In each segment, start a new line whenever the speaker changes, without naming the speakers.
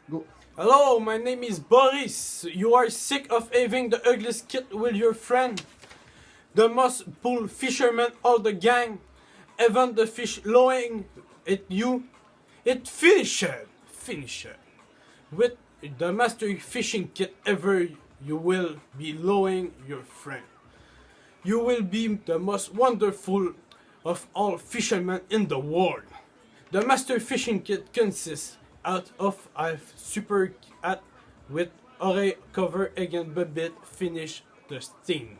Go.
Hello, my name is Boris. You are sick of having the ugliest kid with your friend? The most pull fisherman all the gang. Even the fish lowing at you. It finished. With the master fishing kit ever, you will be lowing your friend. You will be the most wonderful of all fishermen in the world. The master fishing kit consists out of a super hat with oreille cover again bit finish the sting.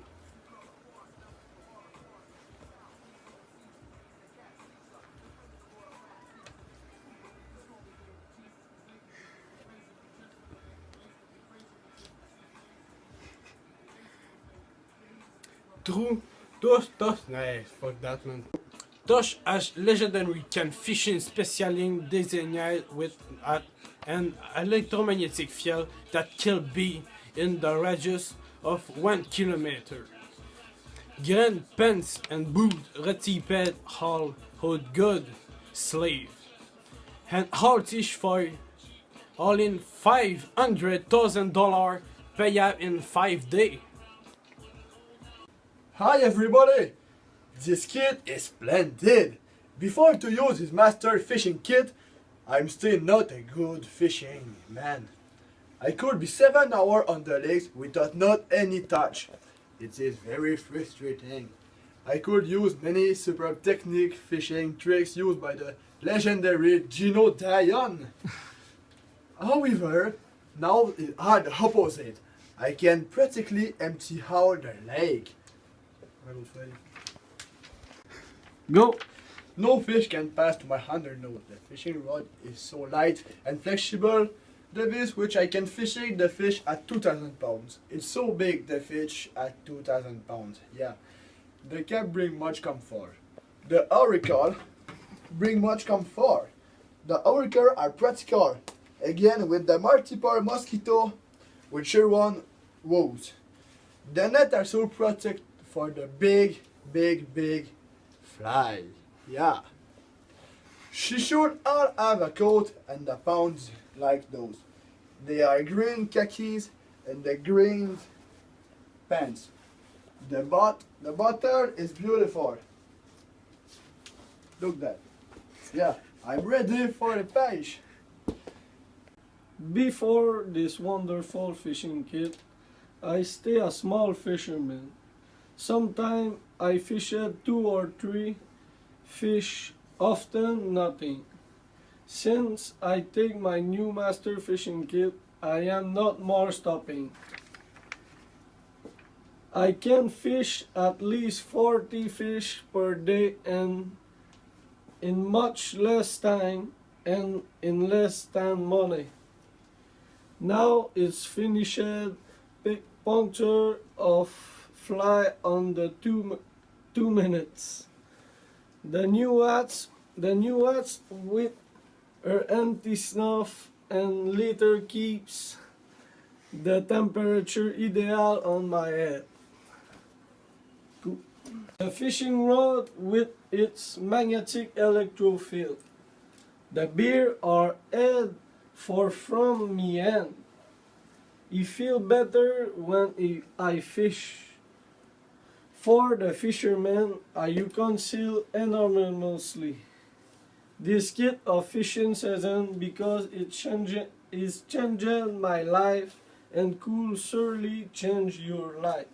True, nah, fuck that man. Tosh has legendary can fishing specialing designated with an electromagnetic field that kill bee in the radius of 1 kilometer. Grand pants and boot retiped all hold good slave. And haltish for all in $500,000 pay out in 5 days.
Hi everybody! This kit is splendid! Before to use his master fishing kit, I'm still not a good fishing man. I could be 7 hours on the lakes without not any touch. It is very frustrating. I could use many superb technique fishing tricks used by the legendary Gino Dion. However, now it are the opposite. I can practically empty out the lake.
Go!
No fish can pass to my undernose. The fishing rod is so light and flexible. The fish which I can fishing the fish at 2,000 pounds. It's so big the fish at 2,000 pounds. Yeah. They can bring much comfort. The Oracle bring much comfort. The Oracle are practical. Again with the multiple mosquito with Sherwan woes. The net are so protect for the big fly. Yeah. She should all have a coat and the pounds like those. They are green khakis and the green pants. The butter is beautiful. Look that. Yeah, I'm ready for the fish.
Before this wonderful fishing kit, I stay a small fisherman. Sometimes I fished 2 or 3 fish, often nothing. Since I take my new master fishing kit, I am not more stopping. I can fish at least 40 fish per day and in much less time and in less than money. Now it's finished big puncture of fly on the 2 minutes. The new hats with her empty snuff and litter keeps the temperature ideal on my head. The fishing rod with its magnetic electrofield. The beer are head for from me end. I feel better when I fish. For the fishermen, you conceal enormously. This kit of fishing season because is changing my life and could surely change your life.